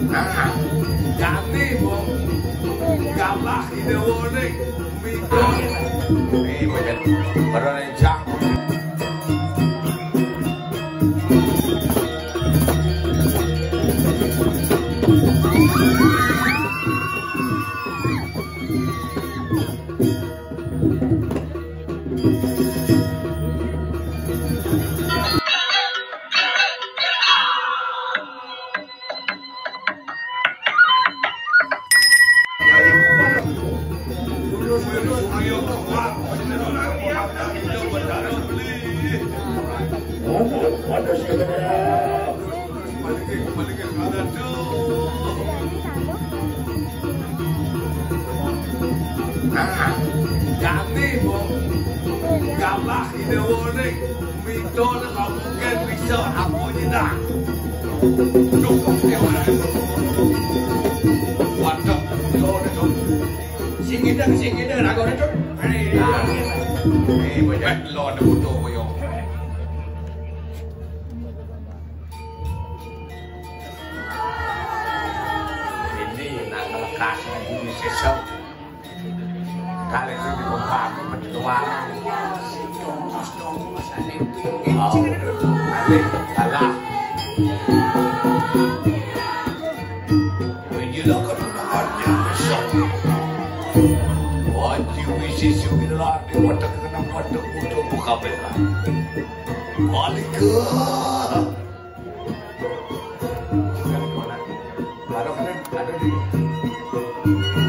Jadi mau kalah ide warning mito. Macam berencang. Jadi mau kalah ide warning mito na mungkin bisa aku tidak cukup dia waduh itu singida lagu itu banyak lo ada butuh yo ini nak lekas di sesau kali itu di kompak bertualang alah menjelaskan ada besar wajib isi sembilan di watak kena watak untuk buka bela balik ke kalau ada di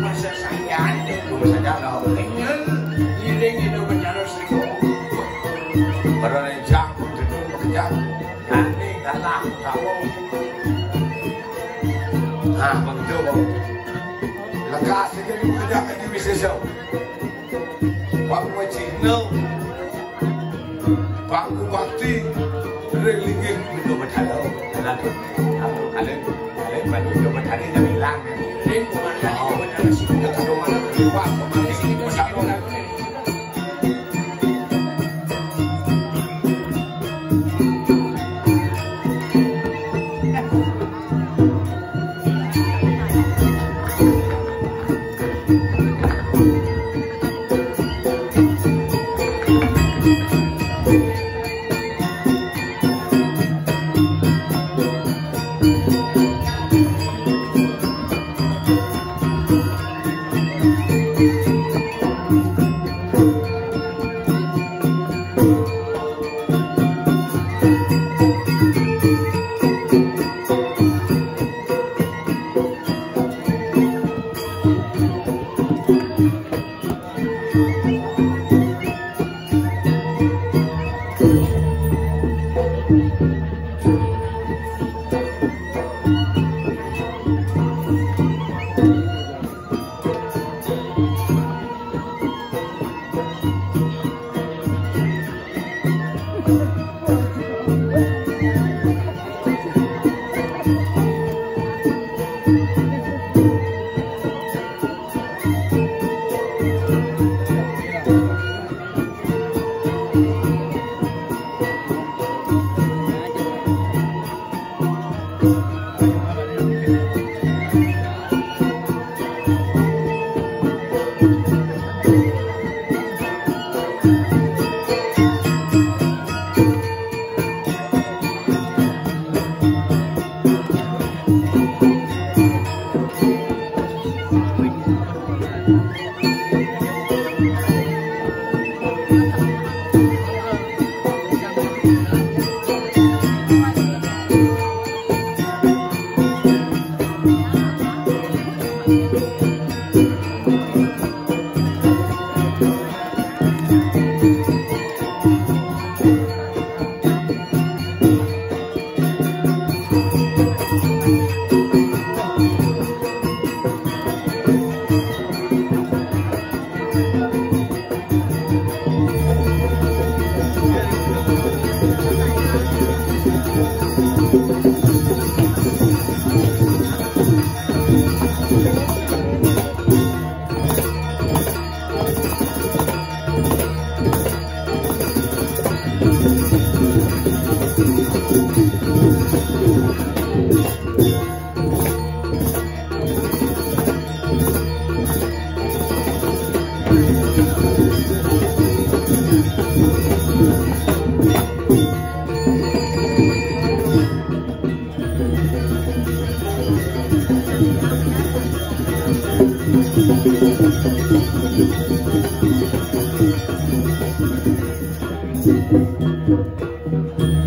masa saya ada saja lah ini itu bencana seribu berencang untuk bekerja nanti kalah kamu begitu bang lekas saja bekerja lagi bisa jauh bangku Cina bangku bakti relingin itu bencana kalian banyak itu bencana yang hilang ini bukan lagi bencana sih kita doang lewat kemarin ini bencana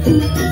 Thank you.